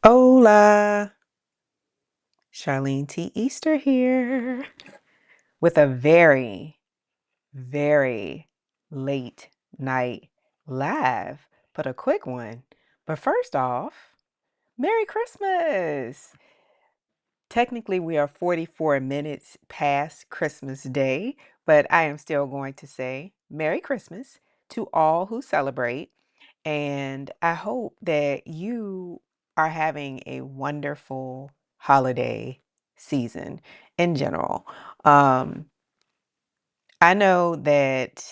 Hola, Charlene T. Easter here with a very late night live, but a quick one. But first off, Merry Christmas! Technically, we are 44 minutes past Christmas Day, but I am still going to say Merry Christmas to all who celebrate. And I hope that you are having a wonderful holiday season in general. Um, I know that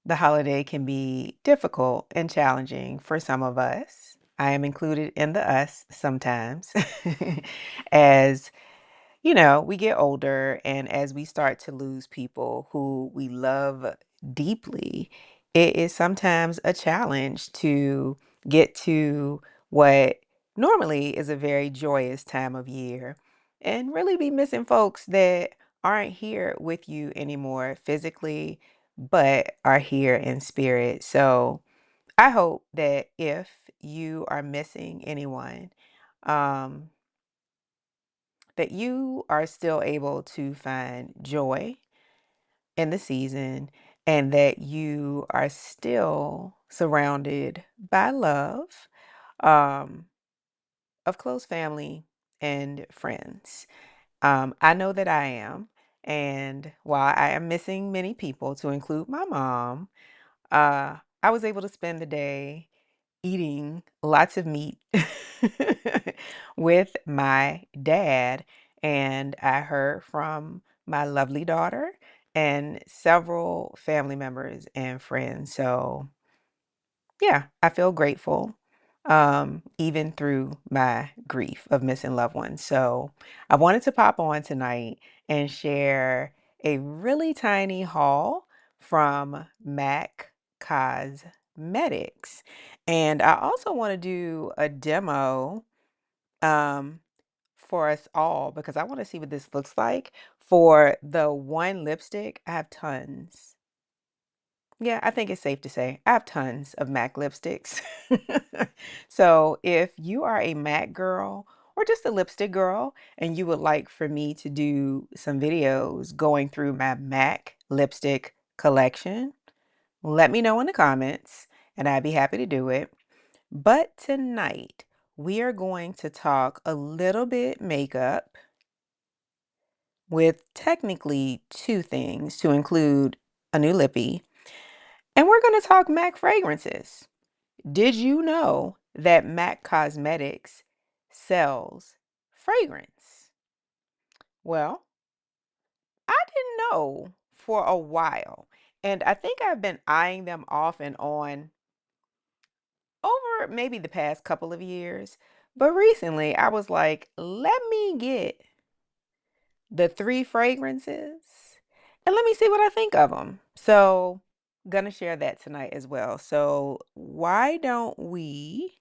the holiday can be difficult and challenging for some of us. I am included in the us sometimes, as we get older, and as we start to lose people who we love deeply, it is sometimes a challenge to get to what normally is a very joyous time of year and really be missing folks that aren't here with you anymore physically, but are here in spirit. So I hope that if you are missing anyone, um, that you are still able to find joy in the season and that you are still surrounded by love um, of close family and friends. I know that I am. And while I am missing many people, to include my mom, I was able to spend the day eating lots of meat with my dad, and I heard from my lovely daughter and several family members and friends. So, yeah, I feel grateful, even through my grief of missing loved ones. So, I wanted to pop on tonight and share a really tiny haul from MAC Cosmetics. And I also want to do a demo um, for us all because I want to see what this looks like. For the one lipstick, I have tons. Yeah, I think it's safe to say I have tons of MAC lipsticks. So if you are a MAC girl or just a lipstick girl and you would like for me to do some videos going through my MAC lipstick collection, let me know in the comments and I'd be happy to do it. But tonight we are going to talk a little bit makeup with technically two things to include a new lippy. And we're going to talk MAC fragrances. Did you know that MAC Cosmetics sells fragrance? Well, I didn't know for a while. And I think I've been eyeing them off and on over maybe the past couple of years. But recently I was like, let me get the three fragrances and let me see what I think of them. So, gonna share that tonight as well. So, why don't we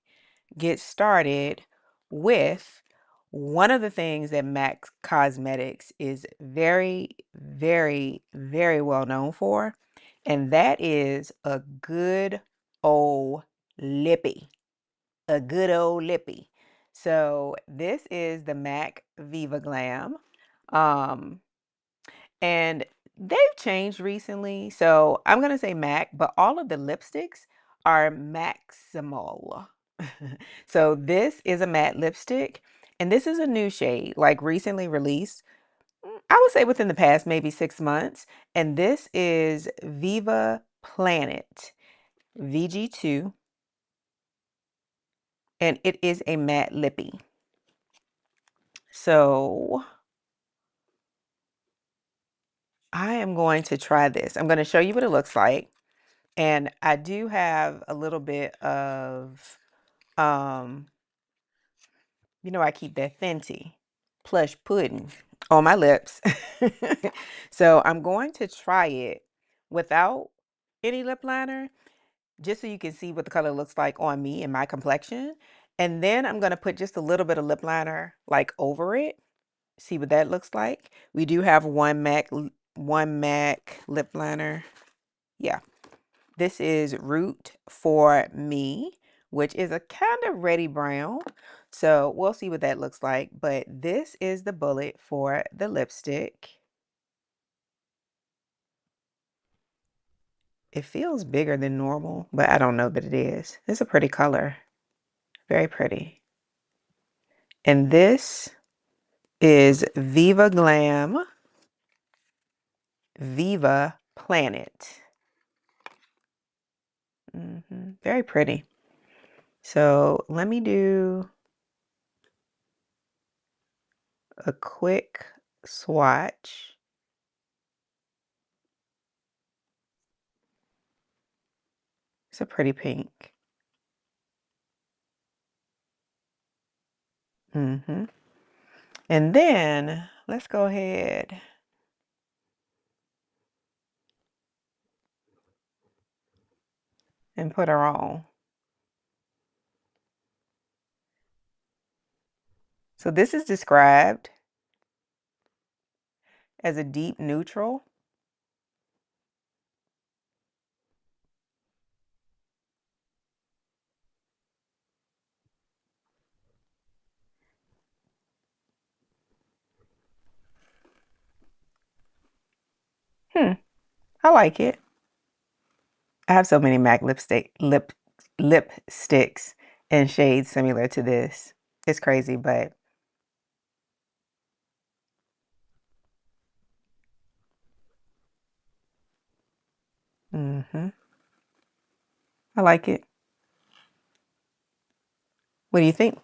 get started with one of the things that MAC Cosmetics is very well known for, and that is a good old lippy. A good old lippy. So this is the MAC Viva Glam. Um, and they've changed recently. So I'm going to say MAC, but all of the lipsticks are Maximal. So this is a matte lipstick, and this is a new shade, like recently released. I would say within the past maybe 6 months. And this is Viva Planet VG2, and it is a matte lippy. So I am going to try this. I'm going to show you what it looks like. And I do have a little bit of, um, I keep that Fenty plush pudding on my lips. So I'm going to try it without any lip liner, just so you can see what the color looks like on me and my complexion. And then I'm going to put just a little bit of lip liner like over it. See what that looks like. We do have one MAC lip liner. Yeah. This is Root for Me, which is a kind of reddy brown. So we'll see what that looks like. But this is the bullet for the lipstick. It feels bigger than normal, but I don't know that it is. It's a pretty color. Very pretty. And this is Viva Glam Viva Planet. Very pretty. So let me do a quick swatch. It's a pretty pink. And then let's go ahead and put her on. So this is described as a deep neutral. I like it. I have so many MAC lipsticks in shades similar to this. It's crazy, but I like it. What do you think?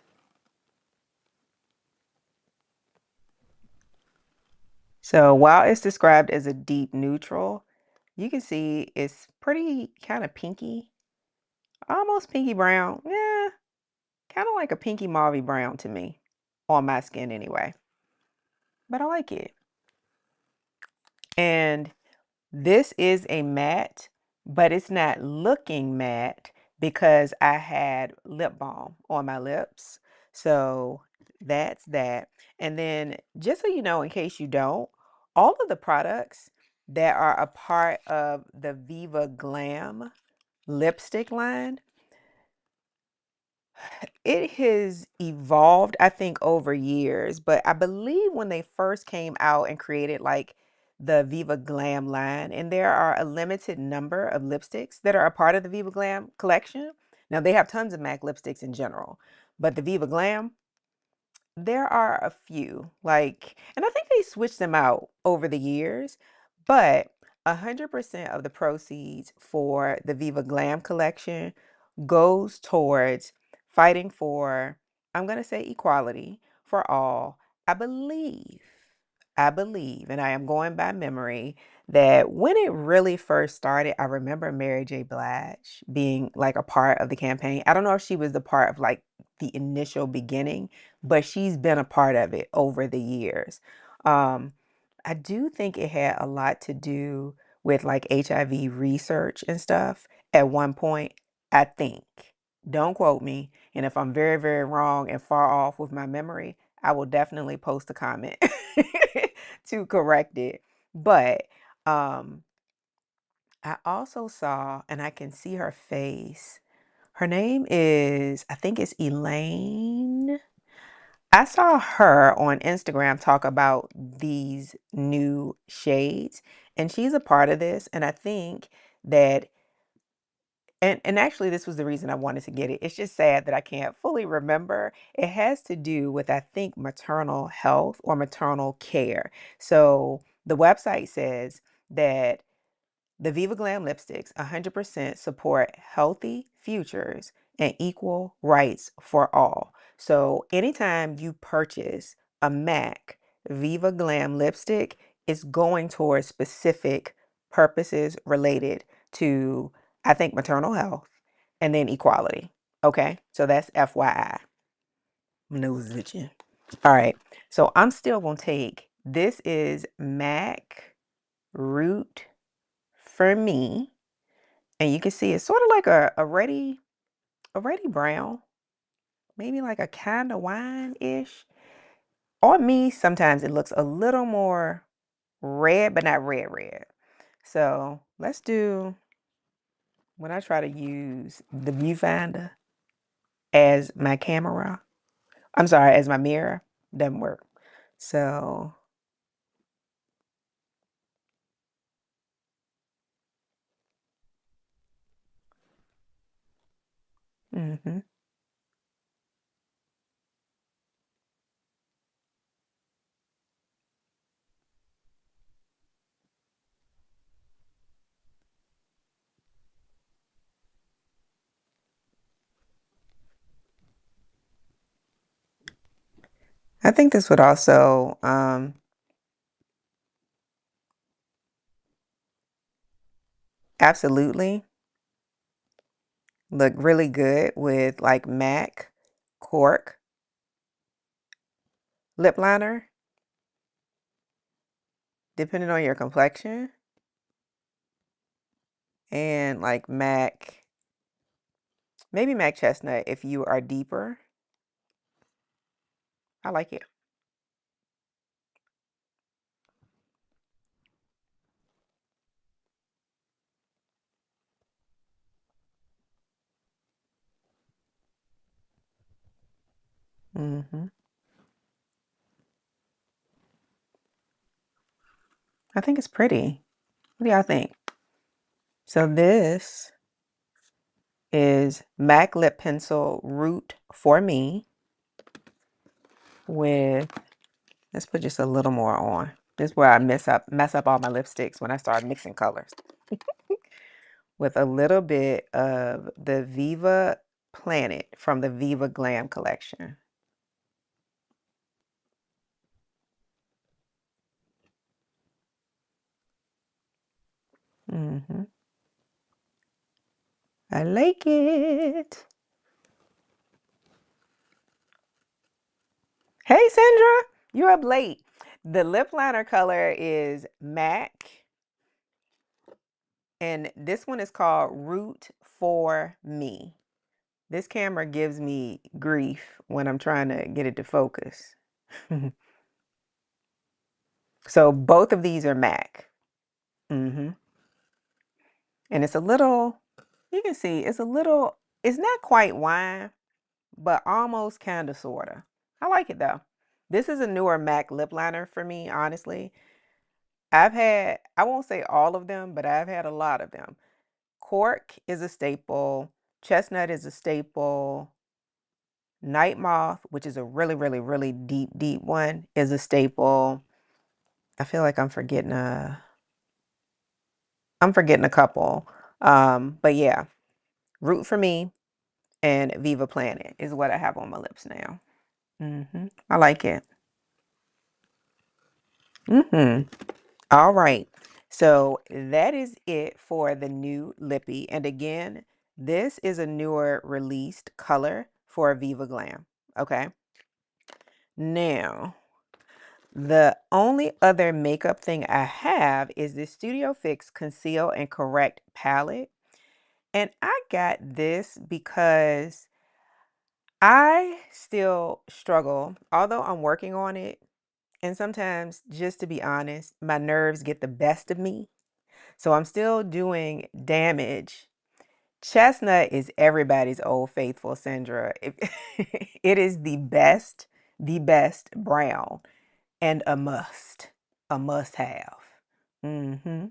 So while it's described as a deep neutral, you can see it's pretty kind of pinky, almost pinky brown. Yeah, kind of like a pinky mauvey brown to me, on my skin anyway. But I like it. And this is a matte, but it's not looking matte because I had lip balm on my lips. So that's that. And then just so you know, in case you don't, all of the products that are a part of the Viva Glam lipstick line, it has evolved, I think, over years, but I believe when they first came out and created like the Viva Glam line, and there are a limited number of lipsticks that are a part of the Viva Glam collection. Now they have tons of MAC lipsticks in general, but the Viva Glam, there are a few, like, and I think they switched them out over the years, but 100% of the proceeds for the Viva Glam collection goes towards fighting for, I'm going to say, equality for all. I believe, and I am going by memory, that when it really first started, I remember Mary J. Blige being like a part of the campaign. I don't know if she was the part of like the initial beginning, but she's been a part of it over the years. I do think it had a lot to do with like HIV research and stuff at one point, I think. Don't quote me. And if I'm very, very wrong and far off with my memory, I will definitely post a comment to correct it. But I also saw, and I can see her face. Her name is, I think it's Elaine. I saw her on Instagram talk about these new shades, and she's a part of this. And I think that, and actually, this was the reason I wanted to get it. It's just sad that I can't fully remember. It has to do with, I think, maternal health or maternal care. So the website says that the Viva Glam lipsticks 100% support healthy futures and equal rights for all. So anytime you purchase a MAC Viva Glam lipstick, it's going towards specific purposes related to, I think, maternal health and then equality. Okay, so that's FYI. My nose is itching. All right, so I'm still gonna take, this is MAC Root for Me. And you can see it's sort of like a reddy brown, maybe like a kind of wine-ish. On me, sometimes it looks a little more red, but not red red. So let's do, when I try to use the viewfinder, as my camera. I'm sorry, as my mirror. Doesn't work. So, hmm I think this would also absolutely look really good with like MAC Cork lip liner, depending on your complexion, and like MAC, maybe MAC Chestnut if you are deeper. I like it. hmm I think it's pretty. What do y'all think? So this is MAC Lip Pencil Root for Me with, let's put just a little more on. This is where I mess up all my lipsticks when I start mixing colors. With a little bit of the Viva Planet from the Viva Glam collection. hmm I like it. Hey, Sandra, you're up late. The lip liner color is MAC, and this one is called Root for Me. This camera gives me grief when I'm trying to get it to focus. So both of these are MAC. hmm And it's a little, you can see it's a little, it's not quite wine, but almost kind of sort of. I like it though. This is a newer MAC lip liner for me, honestly. I've had, I won't say all of them, but I've had a lot of them. Cork is a staple. Chestnut is a staple. Night Moth, which is a really, really, really deep, deep one, is a staple. I feel like I'm forgetting a couple. But yeah, Root for Me and Viva Planet is what I have on my lips now. I like it. hmm All right. So that is it for the new lippy. And again, this is a newer released color for Viva Glam. Okay. Now, the only other makeup thing I have is the Studio Fix Conceal and Correct palette. And I got this because I still struggle, although I'm working on it. And sometimes, just to be honest, my nerves get the best of me. So I'm still doing damage. Chestnut is everybody's old faithful, Sandra. It is the best brown, and a must have. hmm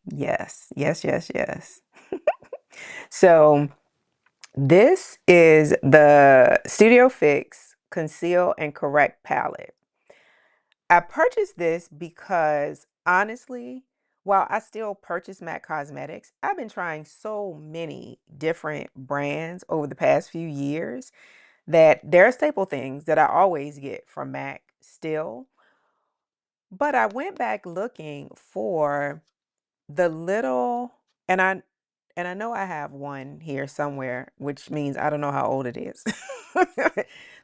Yes, yes, yes, yes. So this is the Studio Fix Conceal and Correct palette. I purchased this because honestly, while I still purchase MAC Cosmetics, I've been trying so many different brands over the past few years that there are staple things that I always get from MAC still. But I went back looking for the little, and I know I have one here somewhere, which means I don't know how old it is.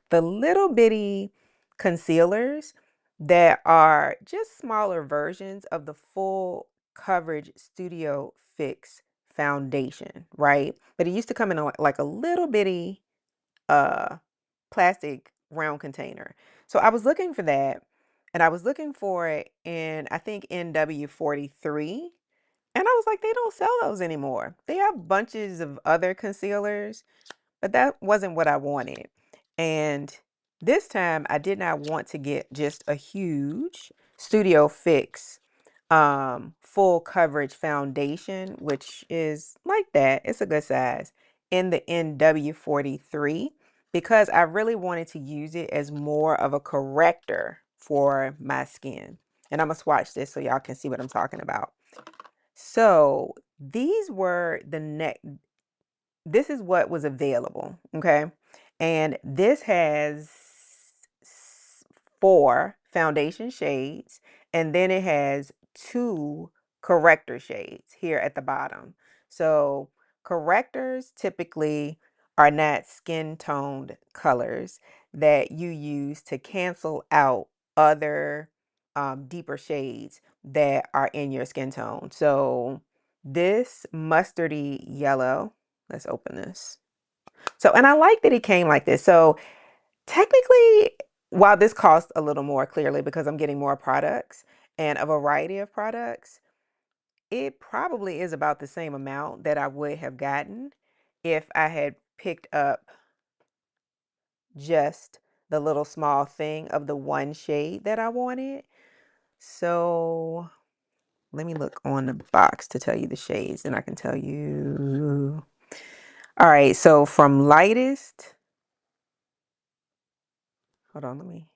The little bitty concealers that are just smaller versions of the full coverage Studio Fix foundation, right? But it used to come in like a little bitty uh plastic round container. So I was looking for that, and I was looking for it in, I think, NW43. And I was like, they don't sell those anymore. They have bunches of other concealers, but that wasn't what I wanted. And this time I did not want to get just a huge Studio Fix full coverage foundation, which is like that. It's a good size in the NW43 because I really wanted to use it as more of a corrector for my skin. And I'm gonna swatch this so y'all can see what I'm talking about. So these were the next, this is what was available, okay? And this has four foundation shades, and then it has two corrector shades here at the bottom. So correctors typically are not skin toned colors that you use to cancel out other deeper shades that are in your skin tone. So this mustardy yellow, let's open this. So, and I like that it came like this. So technically, while this costs a little more clearly because I'm getting more products and a variety of products, it probably is about the same amount that I would have gotten if I had picked up just the little small thing of the one shade that I wanted. So let me look on the box to tell you the shades, and I can tell you. All right, so from lightest, hold on, let me.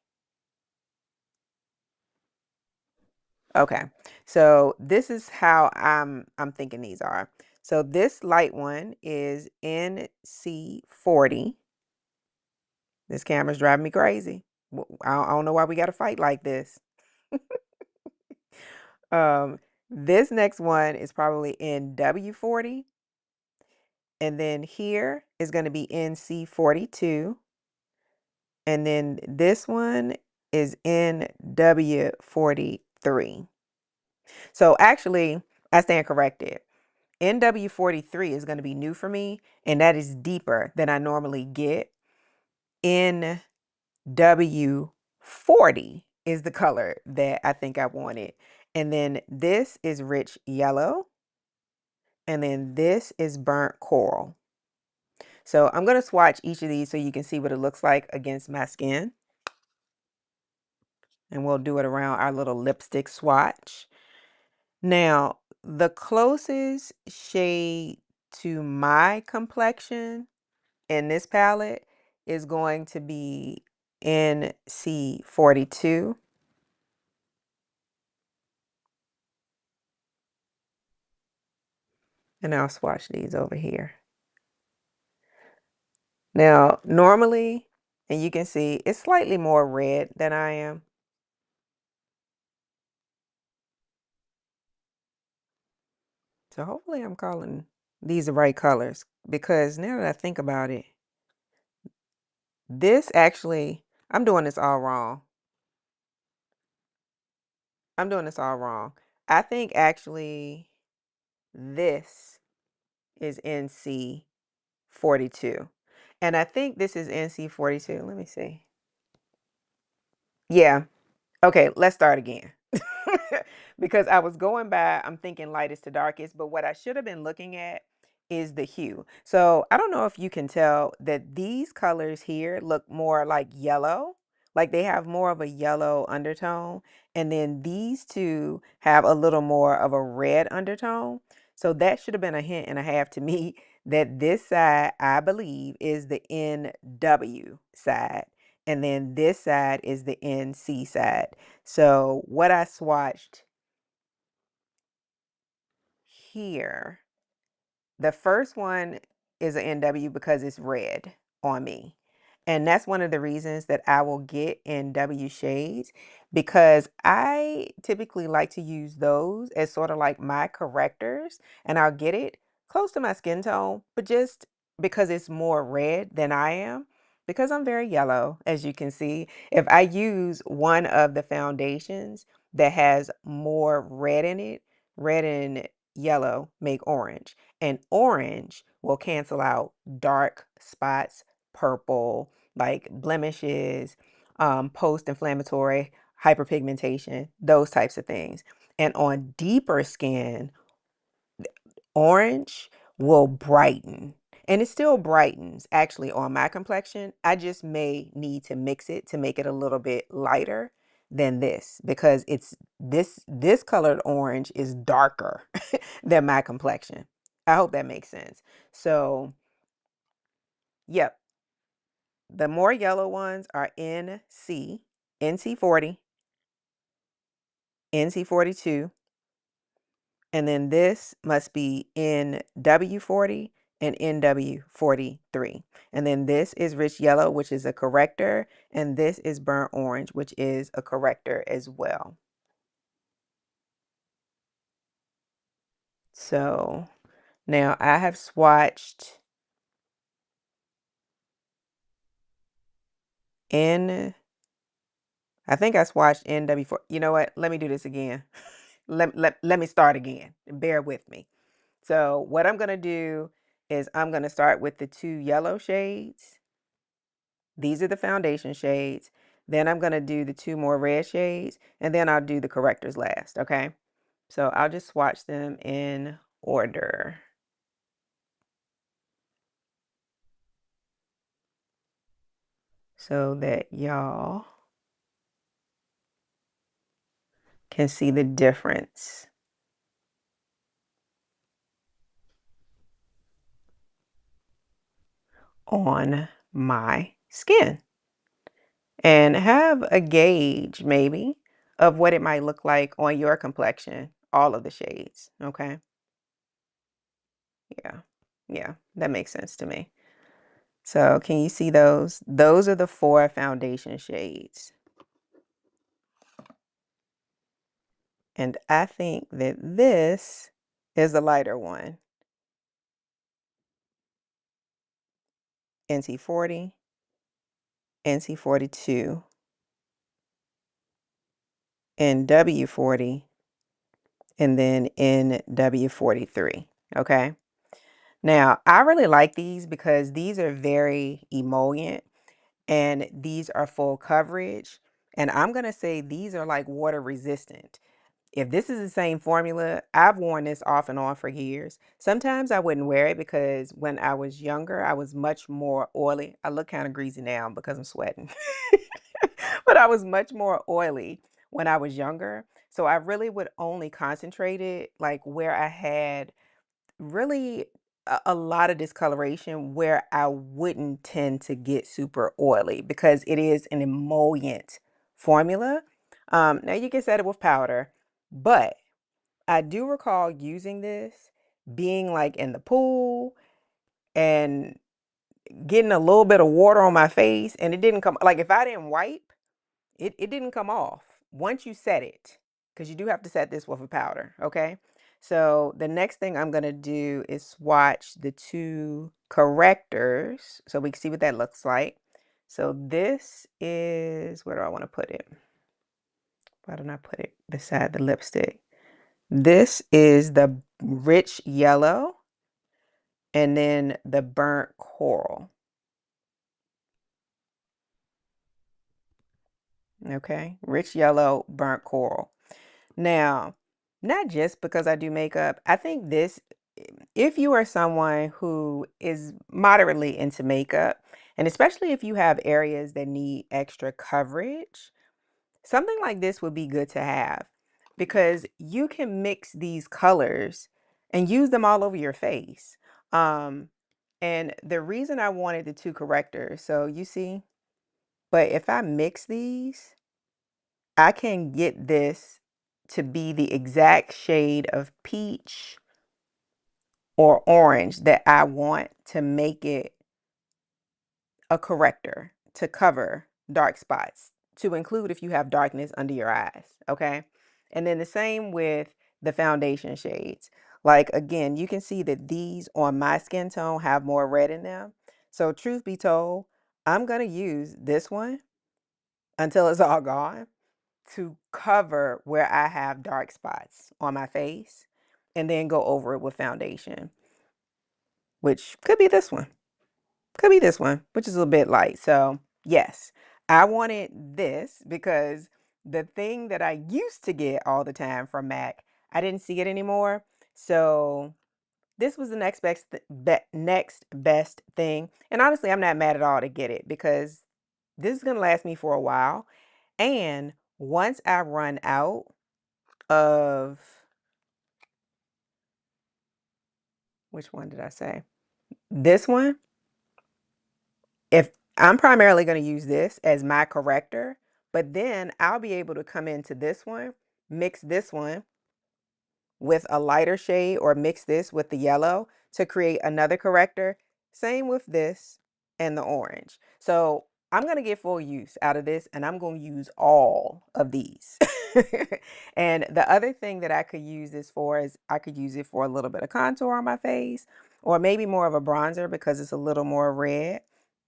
Okay, so this is how I'm thinking these are. So this light one is NC40. This camera's driving me crazy. I don't know why we got to fight like this. Um, this next one is probably NW40. And then here is going to be NC42. And then this one is NW43. So actually, I stand corrected. NW43 is going to be new for me, and that is deeper than I normally get. NW40 is the color that I think I wanted. And then this is rich yellow. And then this is burnt coral. So I'm going to swatch each of these so you can see what it looks like against my skin. And we'll do it around our little lipstick swatch. Now, the closest shade to my complexion in this palette is going to be NC42. And I'll swatch these over here. Now, normally, and you can see it's slightly more red than I am. So hopefully I'm calling these the right colors because now that I think about it, this actually, I'm doing this all wrong. I'm doing this all wrong. I think actually this is NC42. And I think this is NC42. Let me see. Yeah. Okay, let's start again. Because I was going by, I'm thinking lightest to darkest, but what I should have been looking at is the hue. So I don't know if you can tell that these colors here look more like yellow, like they have more of a yellow undertone. And then these two have a little more of a red undertone. So that should have been a hint and a half to me that this side, I believe, is the NW side. And then this side is the NC side. So what I swatched here, the first one is an NW because it's red on me. And that's one of the reasons that I will get NW shades because I typically like to use those as sort of like my correctors. And I'll get it close to my skin tone, but just because it's more red than I am, because I'm very yellow, as you can see. If I use one of the foundations that has more red in it, red and yellow make orange. And orange will cancel out dark spots, purple, like blemishes, post-inflammatory hyperpigmentation, those types of things. And on deeper skin, orange will brighten. And it still brightens actually on my complexion. I just may need to mix it to make it a little bit lighter than this, because it's this colored orange is darker than my complexion. I hope that makes sense. So, yep, the more yellow ones are NC, NC40, NC42, and then this must be NW40 and NW43. And then this is rich yellow, which is a corrector, and this is burnt orange, which is a corrector as well. So now I have swatched N, I think I swatched NW4. You know what? Let me do this again. Let me start again. Bear with me. So what I'm going to do is I'm going to start with the two yellow shades. These are the foundation shades. Then I'm going to do the two more red shades, and then I'll do the correctors last, okay? So I'll just swatch them in order so that y'all can see the difference. On my skin, and have a gauge maybe of what it might look like on your complexion, all of the shades, okay? Yeah, yeah, that makes sense to me. So can you see those? Those are the four foundation shades. And I think that this is the lighter one. NC40, NC42, NW40, and then NW43, okay? Now, I really like these because these are very emollient and these are full coverage. And I'm going to say these are like water resistant. If this is the same formula, I've worn this off and on for years. Sometimes I wouldn't wear it because when I was younger, I was much more oily. I look kind of greasy now because I'm sweating. But I was much more oily when I was younger. So I really would only concentrate it like where I had really a lot of discoloration, where I wouldn't tend to get super oily because it is an emollient formula. Now you can set it with powder, but I do recall using this being like in the pool and getting a little bit of water on my face, and it didn't come, like if I didn't wipe, it didn't come off once you set it, because you do have to set this with a powder, okay? So the next thing I'm going to do is swatch the two correctors so we can see what that looks like. So this is, where do I want to put it? Why don't I put it beside the lipstick? This is the rich yellow and then the burnt coral. Okay, rich yellow, burnt coral. Now, not just because I do makeup, I think this, if you are someone who is moderately into makeup, and especially if you have areas that need extra coverage, something like this would be good to have, because you can mix these colors and use them all over your face. Um, and the reason I wanted the two correctors, so you see, but if I mix these, I can get this to be the exact shade of peach or orange that I want to make it a corrector to cover dark spots, to include if you have darkness under your eyes, okay? And then the same with the foundation shades. Like, again, you can see that these on my skin tone have more red in them. So truth be told, I'm going to use this one until it's all gone to cover where I have dark spots on my face, and then go over it with foundation, which could be this one. Could be this one, which is a bit light. So yes, I wanted this because the thing that I used to get all the time from MAC, I didn't see it anymore. So this was the next best thing. And honestly, I'm not mad at all to get it because this is going to last me for a while. And once I run out of, which one did I say? This one, if I'm primarily going to use this as my corrector, but then I'll be able to come into this one, mix this one with a lighter shade or mix this with the yellow to create another corrector. Same with this and the orange. So I'm going to get full use out of this and I'm going to use all of these. And the other thing that I could use this for is I could use it for a little bit of contour on my face or maybe more of a bronzer because it's a little more red,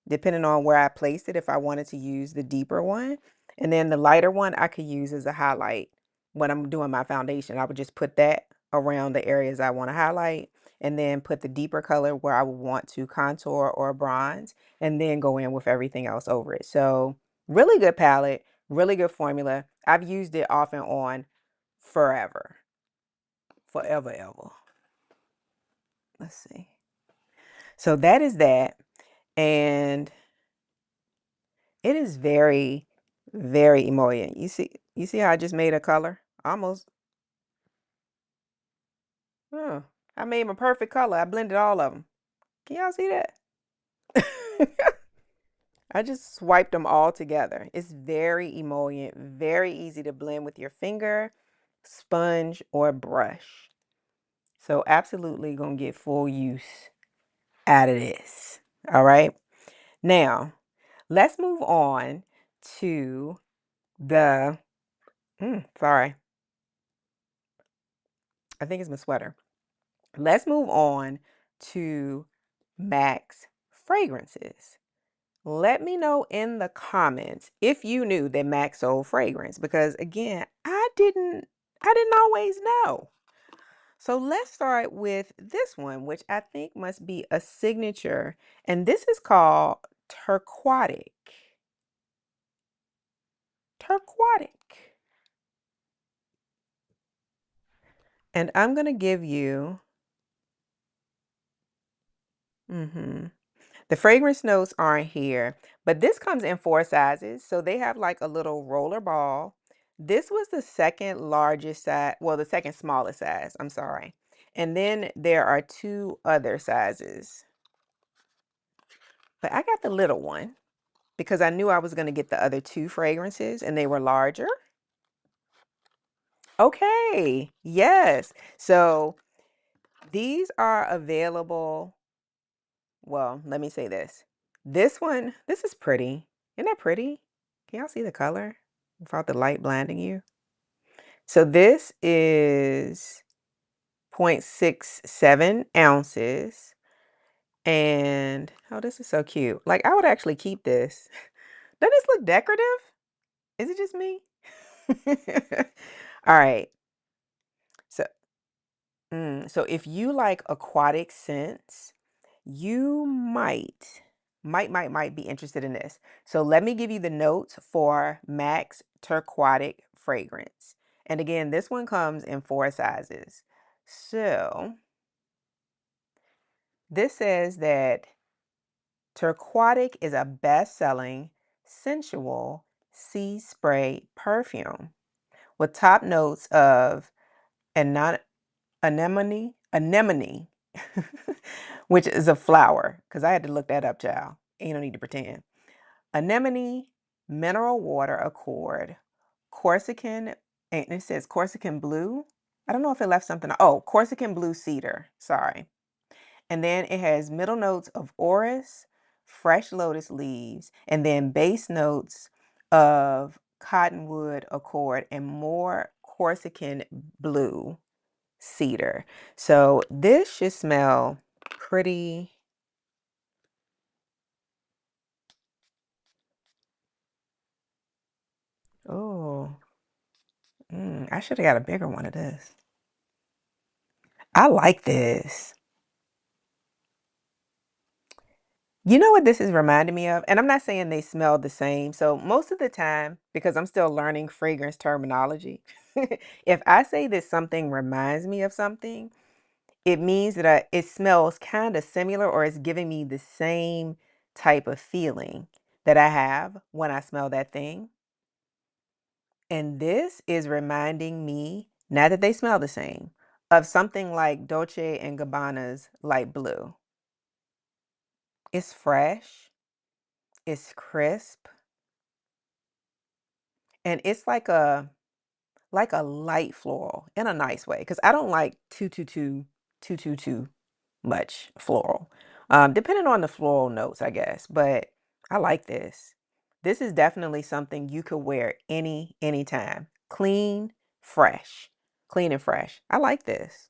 depending on where I placed it if I wanted to use the deeper one. And then the lighter one I could use as a highlight when I'm doing my foundation. I would just put that around the areas I want to highlight and then put the deeper color where I would want to contour or bronze and then go in with everything else over it. So really good palette, really good formula. I've used it off and on forever. Forever, ever. Let's see. So that is that. And it is very, very emollient. You see how I just made a color? Almost. Huh. I made my perfect color. I blended all of them. Can y'all see that? I just swiped them all together. It's very emollient, very easy to blend with your finger, sponge, or brush. So absolutely gonna get full use out of this. All right. Now, let's move on to the, sorry, I think it's my sweater. Let's move on to MAC's fragrances. Let me know in the comments if you knew that MAC sold fragrance because again, I didn't always know. So let's start with this one, which I think must be a signature, and this is called Turquatic. Turquatic. And I'm going to give you the fragrance notes aren't here, but this comes in 4 sizes. So they have like a little roller ball. This was the second largest size, well, the second smallest size, I'm sorry. And then there are 2 other sizes. But I got the little one because I knew I was going to get the other 2 fragrances and they were larger. Okay, yes. So these are available. Well, let me say this. This one, this is pretty. Isn't that pretty? Can y'all see the color without the light blinding you? So this is 0.67 ounces. And, oh, this is so cute. Like, I would actually keep this. Doesn't this look decorative? Is it just me? All right. So, so if you like aquatic scents, you might be interested in this. So let me give you the notes for MAC's Turquatic Fragrance. And again, this one comes in 4 sizes. So this says that Turquatic is a best-selling, sensual sea spray perfume with top notes of anemone, which is a flower, because I had to look that up, child. You don't need to pretend. Anemone, mineral water accord, Corsican, and it says Corsican blue. I don't know if it left something. Oh, Corsican blue cedar. Sorry. And then it has middle notes of orris, fresh lotus leaves, and then base notes of cottonwood accord and more Corsican blue cedar. So this should smell pretty. Oh, I should have got a bigger one of this. I like this. You know what this is reminding me of? And I'm not saying they smell the same. So most of the time, because I'm still learning fragrance terminology, if I say that something reminds me of something, it means that it smells kind of similar, or it's giving me the same type of feeling that I have when I smell that thing. And this is reminding me, not that they smell the same, of something like Dolce and Gabbana's Light Blue. It's fresh, it's crisp, and it's like a light floral in a nice way. Because I don't like too much floral. Depending on the floral notes, I guess. But I like this. This is definitely something you could wear anytime. Fresh, clean and fresh. I like this.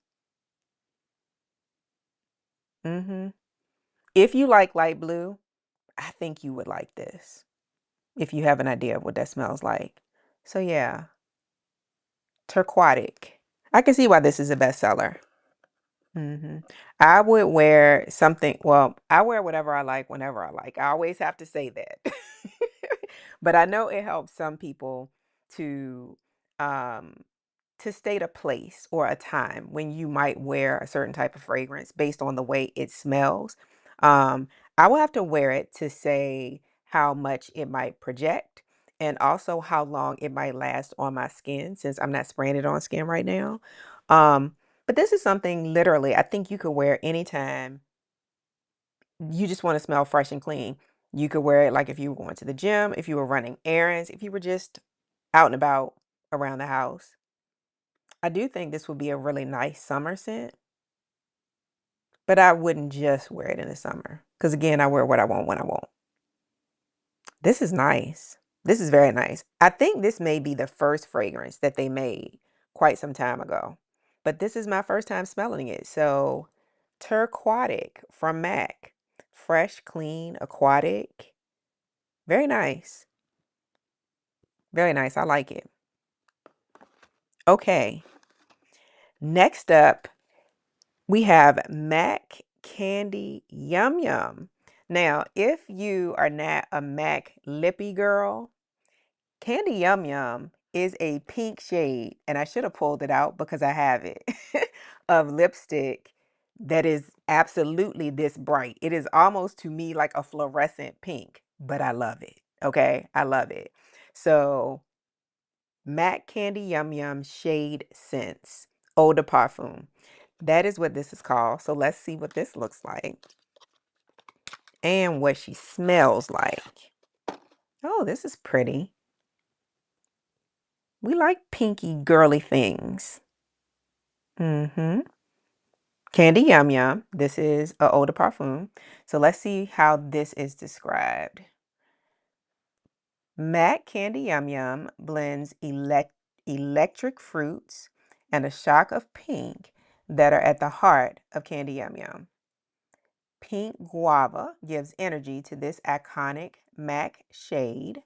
If you like light blue, I think you would like this. If you have an idea of what that smells like. So yeah, Turquatic. I can see why this is a bestseller. I would wear something, well, I wear whatever I like whenever I like. I always have to say that. But I know it helps some people to um to state a place or a time when you might wear a certain type of fragrance based on the way it smells. Um, I will have to wear it to say how much it might project and also how long it might last on my skin since I'm not spraying it on skin right now. Um, but this is something literally I think you could wear anytime you just want to smell fresh and clean. You could wear it like if you were going to the gym, if you were running errands, if you were just out and about around the house. I do think this would be a really nice summer scent, but I wouldn't just wear it in the summer because again, I wear what I want when I want. This is nice. This is very nice. I think this may be the first fragrance that they made quite some time ago, but this is my first time smelling it. So, Turquatic from MAC. Fresh, clean, aquatic. Very nice. Very nice. I like it. Okay. Next up, we have MAC Candy Yum Yum. Now, if you are not a MAC lippy girl, Candy Yum Yum is a pink shade, and I should have pulled it out because I have it, of lipstick that is absolutely this bright. It is almost to me like a fluorescent pink, but I love it. Okay, I love it. So, MAC Candy Yum Yum Shade Scents Eau de Parfum. That is what this is called. So let's see what this looks like and what she smells like. Oh, this is pretty. We like pinky girly things. Candy Yum Yum. This is a eau de parfum. So let's see how this is described. MAC Candy Yum Yum blends electric fruits and a shock of pink that are at the heart of Candy Yum Yum. Pink guava gives energy to this iconic MAC shade.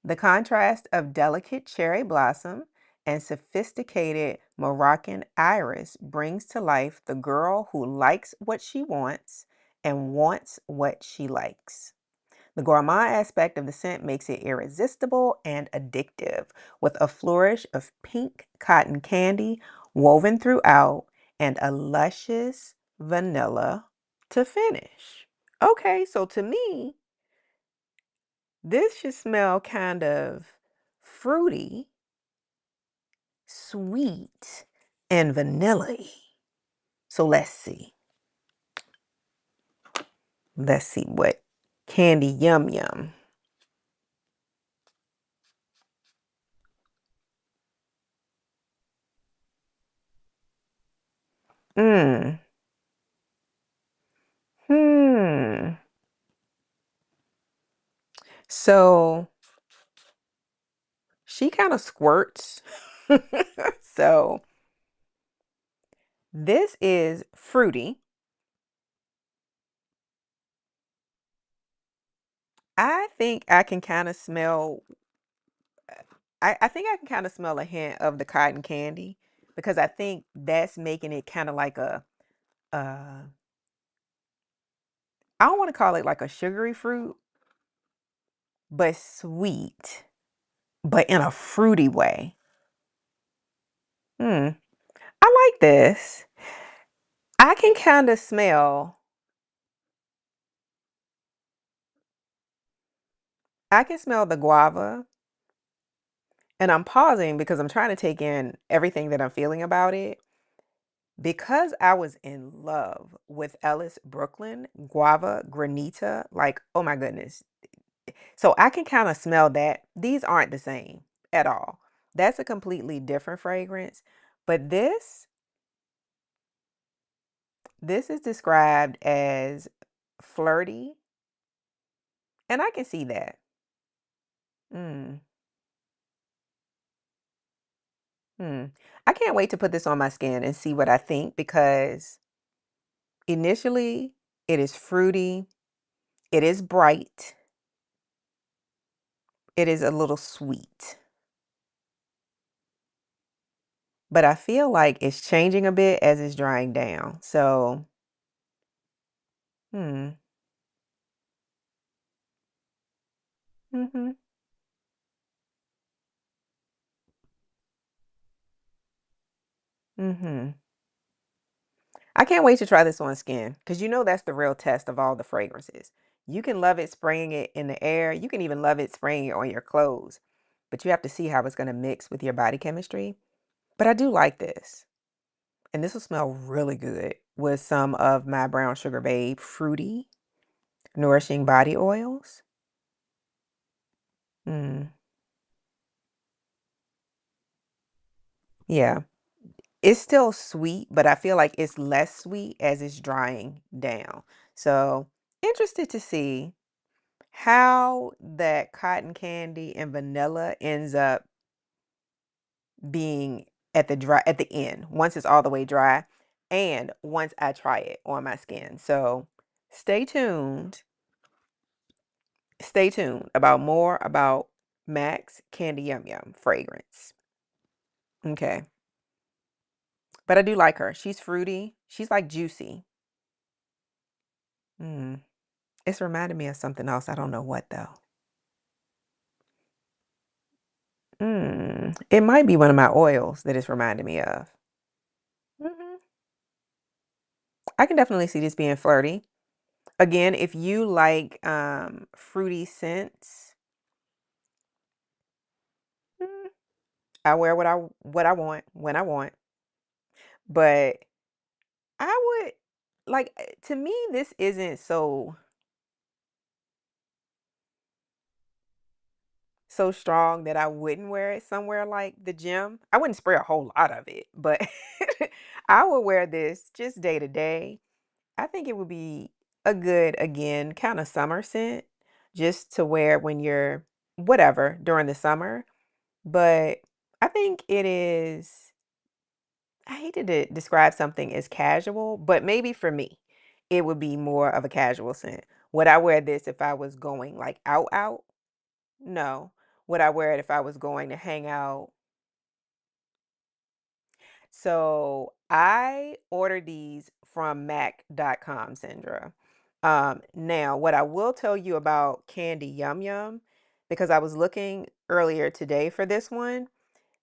The contrast of delicate cherry blossom and sophisticated Moroccan iris brings to life the girl who likes what she wants and wants what she likes. The gourmand aspect of the scent makes it irresistible and addictive, with a flourish of pink cotton candy woven throughout and a luscious vanilla to finish. Okay, so to me, this should smell kind of fruity, sweet, and vanilla-y. So let's see. Let's see what Candy Yum Yum. Mmm. Hmm. So she kind of squirts. So this is fruity. I think I can kind of smell, I think I can kind of smell a hint of the cotton candy because I think that's making it kind of like uh, I don't want to call it like a sugary fruit, but sweet, but in a fruity way. Hmm. I like this. I can kind of smell, I can smell the guava, and I'm pausing because I'm trying to take in everything that I'm feeling about it. Because I was in love with Ellis Brooklyn, Guava, Granita, like, oh my goodness. So I can kind of smell that. These aren't the same at all. That's a completely different fragrance. But this is described as flirty, and I can see that. Mm, hmm. I can't wait to put this on my skin and see what I think because initially it is fruity, it is bright, it is a little sweet. But I feel like it's changing a bit as it's drying down. So, hmm. Mm-hmm. Mm-hmm. I can't wait to try this on skin because you know that's the real test of all the fragrances. You can love it spraying it in the air. You can even love it spraying it on your clothes. But you have to see how it's going to mix with your body chemistry. But I do like this. And this will smell really good with some of my Brown Sugar Babe fruity, nourishing body oils. Mm, yeah. It's still sweet, but I feel like it's less sweet as it's drying down. So, interested to see how that cotton candy and vanilla ends up being at the end once it's all the way dry and once I try it on my skin. So, stay tuned. Stay tuned about more about Mac's Candy Yum Yum fragrance. Okay. But I do like her. She's fruity. She's like juicy. Mm. It's reminding me of something else. I don't know what though. It might be one of my oils that it's reminding me of. Hmm. I can definitely see this being flirty. Again, if you like fruity scents, mm, I wear what I want when I want. But I would like to me this isn't so strong that I wouldn't wear it somewhere like the gym. I wouldn't spray a whole lot of it, but I would wear this just day to day. I think it would be a good, again, kind of summer scent just to wear when you're whatever during the summer. But I think it is, I hated to describe something as casual, but maybe for me, it would be more of a casual scent. Would I wear this if I was going like out? No. Would I wear it if I was going to hang out? So I ordered these from Mac.com, Sandra. Now, what I will tell you about Candy Yum Yum, because I was looking earlier today for this one,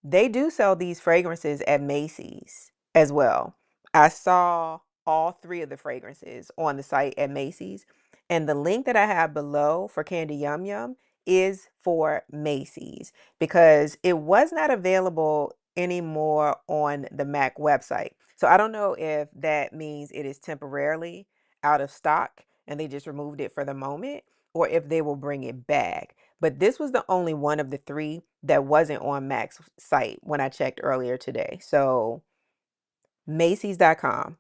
they do sell these fragrances at Macy's as well. I saw all three of the fragrances on the site at Macy's, and the link that I have below for Candy Yum Yum is for Macy's because it was not available anymore on the Mac website. So I don't know if that means it is temporarily out of stock and they just removed it for the moment or if they will bring it back. But this was the only one of the three that wasn't on Mac's site when I checked earlier today. So Macy's.com,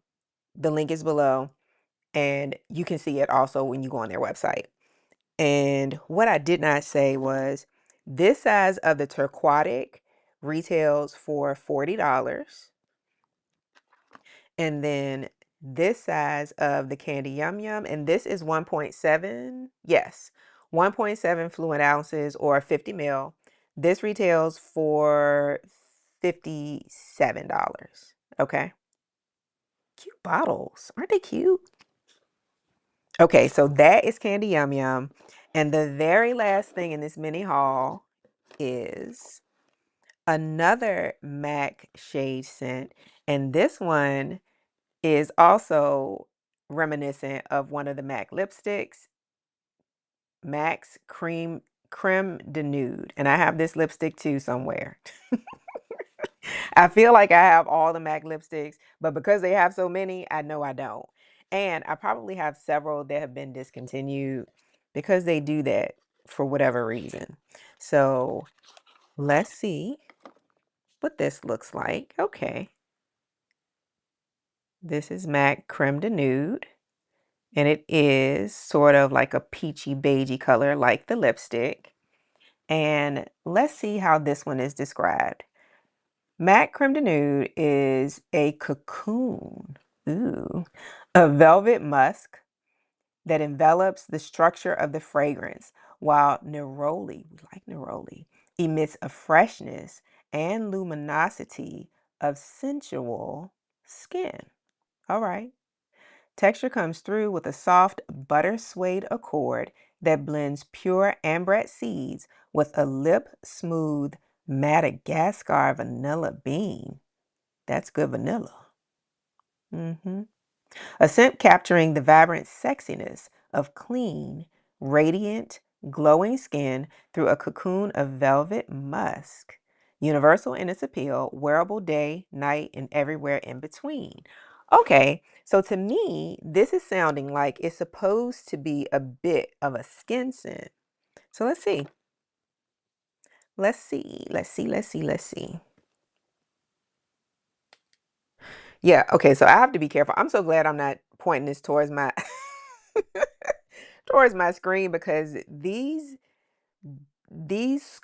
the link is below, and you can see it also when you go on their website. And what I did not say was this size of the Turquatic retails for $40. And then this size of the Candy Yum Yum, and this is 1.7, yes, 1.7 fluid ounces or 50 mil. This retails for $57. Okay. Cute bottles. Aren't they cute? Okay, so that is Candy Yum Yum. And the very last thing in this mini haul is another MAC shade scent. And this one is also reminiscent of one of the MAC lipsticks, MAC's Creme de Nude. And I have this lipstick too somewhere. I feel like I have all the MAC lipsticks, but because they have so many, I know I don't. And I probably have several that have been discontinued because they do that for whatever reason. So let's see what this looks like. Okay. This is MAC Creme de Nude. And it is sort of like a peachy beigey color like the lipstick. And let's see how this one is described. MAC Creme de Nude is a cocoon, a velvet musk that envelops the structure of the fragrance, while neroli, we like neroli, emits a freshness and luminosity of sensual skin. All right. Texture comes through with a soft butter suede accord that blends pure ambrette seeds with a lip smooth Madagascar vanilla bean. That's good vanilla. A scent capturing the vibrant sexiness of clean, radiant, glowing skin through a cocoon of velvet musk. Universal in its appeal, wearable day, night, and everywhere in between. Okay, so to me, this is sounding like it's supposed to be a bit of a skin scent. So let's see. Let's see. Yeah, okay, so I have to be careful. I'm so glad I'm not pointing this towards my towards my screen because these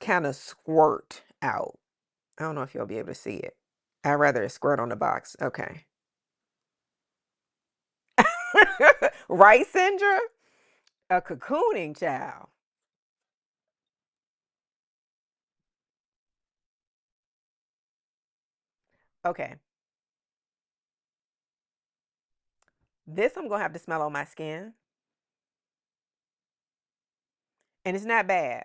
kind of squirt out. I don't know if you'll be able to see it. I'd rather it squirt on the box. Okay. Right, Sandra? A cocooning child. Okay. This I'm gonna have to smell on my skin. And it's not bad.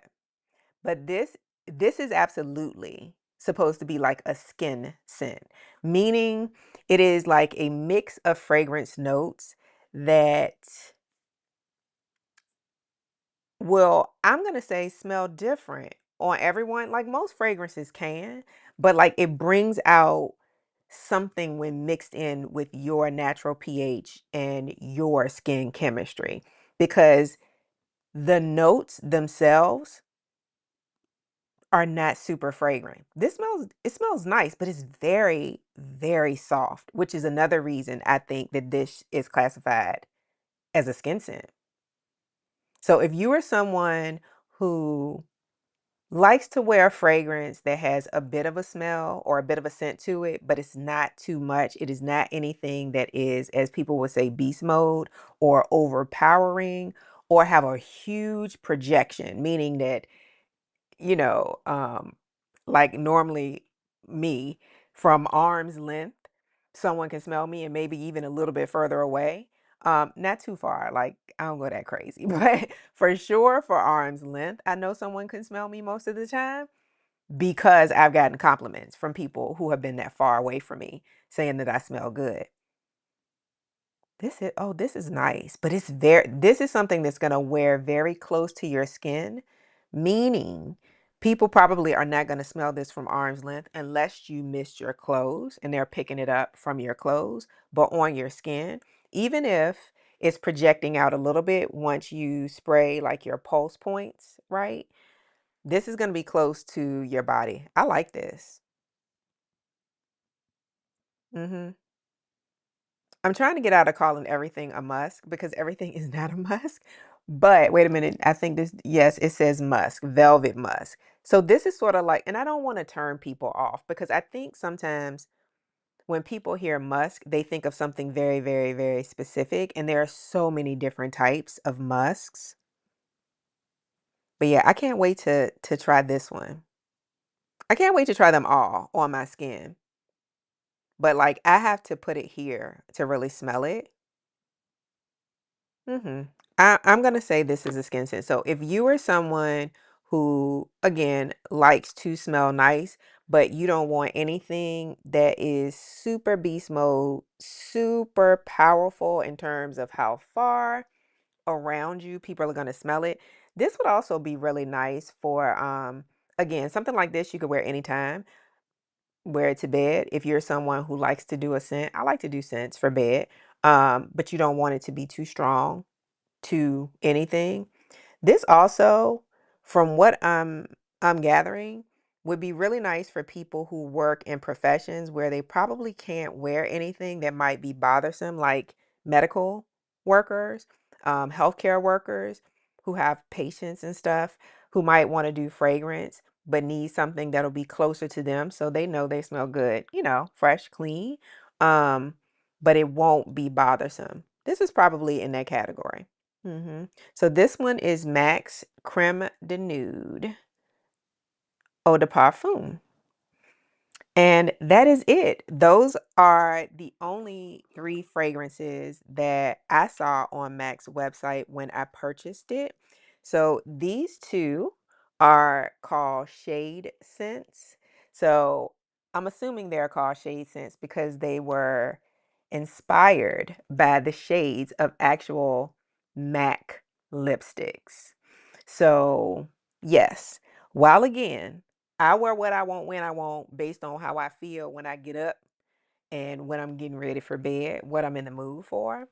But this is absolutely supposed to be like a skin scent, meaning it is like a mix of fragrance notes that will, I'm going to say, smell different on everyone. Like most fragrances can, but like it brings out something when mixed in with your natural pH and your skin chemistry because the notes themselves are not super fragrant. It smells nice, but it's very, very soft, which is another reason I think that this is classified as a skin scent. So if you are someone who likes to wear a fragrance that has a bit of a smell or a bit of a scent to it, but it's not too much, it is not anything that is, as people would say, beast mode or overpowering or have a huge projection, meaning that you know, like normally me from arm's length, someone can smell me and maybe even a little bit further away. Not too far, like I don't go that crazy, but for sure for arm's length, I know someone can smell me most of the time because I've gotten compliments from people who have been that far away from me saying that I smell good. This is nice, but this is something that's going to wear very close to your skin, meaning people probably are not going to smell this from arm's length unless you missed your clothes and they're picking it up from your clothes, but on your skin, even if it's projecting out a little bit once you spray like your pulse points, right? This is going to be close to your body. I like this. Mhm. I'm trying to get out of calling everything a musk because everything is not a musk. But wait a minute. I think this, yes, it says musk, velvet musk. So this is sort of like, and I don't want to turn people off because I think sometimes when people hear musk, they think of something very, very, very specific. And there are so many different types of musks. But yeah, I can't wait to try this one. I can't wait to try them all on my skin. But like I have to put it here to really smell it. I'm gonna say this is a skin scent. So if you are someone who, again, likes to smell nice, but you don't want anything that is super beast mode, super powerful in terms of how far around you people are going to smell it. This would also be really nice for, again, something like this you could wear anytime. Wear it to bed if you're someone who likes to do a scent. I like to do scents for bed, but you don't want it to be too strong to anything. This also, from what I'm gathering, would be really nice for people who work in professions where they probably can't wear anything that might be bothersome, like medical workers, healthcare workers who have patients and stuff, who might want to do fragrance but need something that'll be closer to them so they know they smell good, fresh, clean, um, but it won't be bothersome. This is probably in that category. So this one is MAC's Creme de Nude Eau de Parfum. And that is it. Those are the only 3 fragrances that I saw on MAC's website when I purchased it. So these 2 are called Shadescents. So I'm assuming they're called Shadescents because they were inspired by the shades of actual MAC lipsticks. So, yes, while again, I wear what I want when I want based on how I feel when I get up and when I'm getting ready for bed, what I'm in the mood for.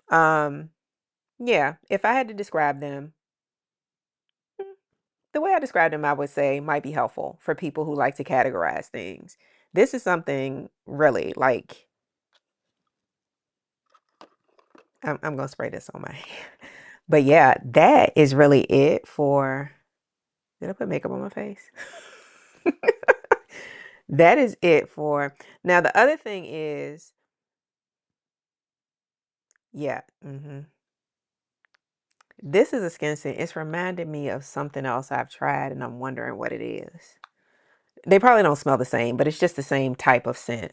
Um, yeah, if I had to describe them, mm, the way I described them, I would say might be helpful for people who like to categorize things. This is something really like, I'm gonna spray this on my hand. But yeah, that is really it for, did I put makeup on my face? That is it for, now the other thing is, yeah, this is a skin scent. It's reminded me of something else I've tried and I'm wondering what it is. They probably don't smell the same, but it's just the same type of scent.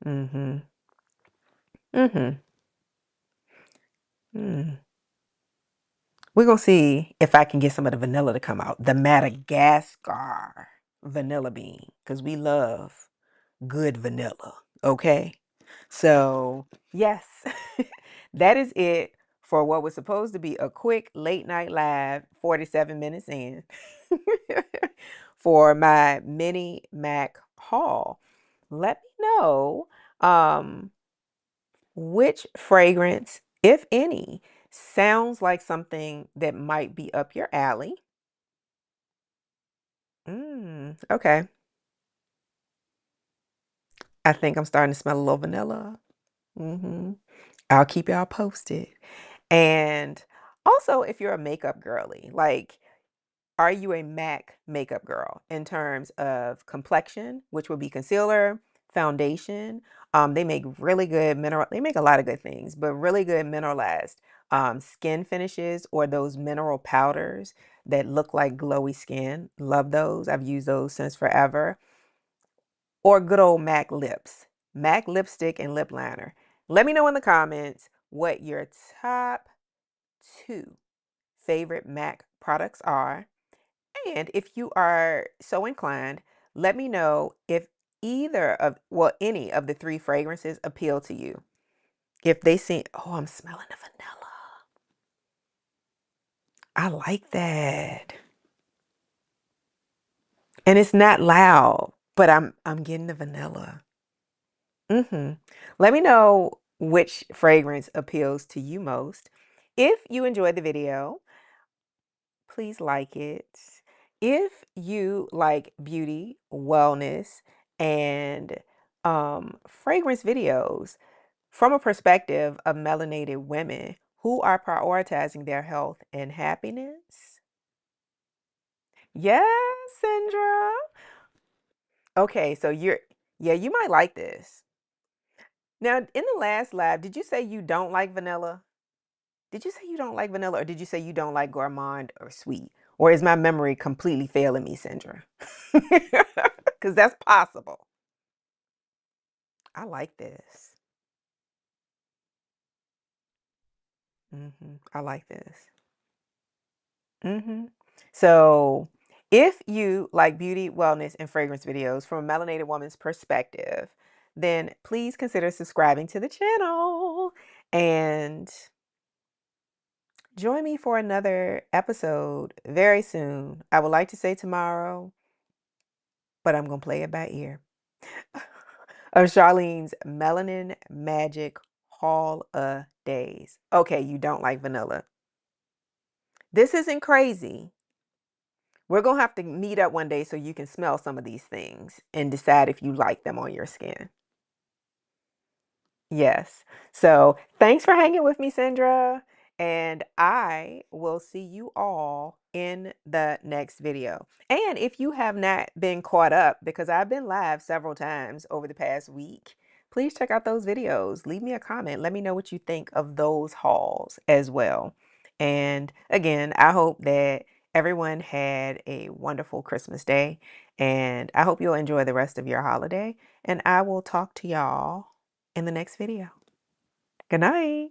Mm-hmm. Mm-hmm. Mm. We're gonna see if I can get some of the vanilla to come out. The Madagascar vanilla bean, because we love good vanilla. Okay. So, yes, that is it for what was supposed to be a quick late night live, 47 minutes in, for my mini Mac haul. Let me know which fragrance, if any, sounds like something that might be up your alley. Okay. I think I'm starting to smell a little vanilla. I'll keep y'all posted. And also, if you're a makeup girly, like, are you a MAC makeup girl in terms of complexion, which would be concealer, foundation? They make really good they make a lot of good things, but really good mineralized skin finishes, or those mineral powders that look like glowy skin. Love those. I've used those since forever. Or good old MAC lips, MAC lipstick and lip liner. Let me know in the comments what your top 2 favorite MAC products are. And if you are so inclined, let me know if either of, well, any of the 3 fragrances appeal to you. If they seem, oh, I'm smelling the vanilla. I like that. And it's not loud, but I'm getting the vanilla. Let me know which fragrance appeals to you most. If you enjoyed the video, please like it. If you like beauty, wellness, and fragrance videos from a perspective of melanated women who are prioritizing their health and happiness. Yes, Sandra. Okay, so yeah, you might like this. Now, in the last live, did you say you don't like vanilla? Did you say you don't like vanilla, or did you say you don't like gourmand or sweet? Or is my memory completely failing me, Sandra? Because that's possible. I like this. I like this. So If you like beauty, wellness, and fragrance videos from a melanated woman's perspective, then please consider subscribing to the channel and join me for another episode very soon. I would like to say tomorrow, but I'm going to play it by ear. Of Charlene's Melanin Magic Haul-A-Days. Okay, you don't like vanilla. This isn't crazy. We're going to have to meet up one day so you can smell some of these things and decide if you like them on your skin. Yes. So thanks for hanging with me, Sandra. And I will see you all in the next video. And if you have not been caught up, because I've been live several times over the past week, please check out those videos. Leave me a comment. Let me know what you think of those hauls as well. And again, I hope that everyone had a wonderful Christmas day. And I hope you'll enjoy the rest of your holiday. And I will talk to y'all in the next video. Good night.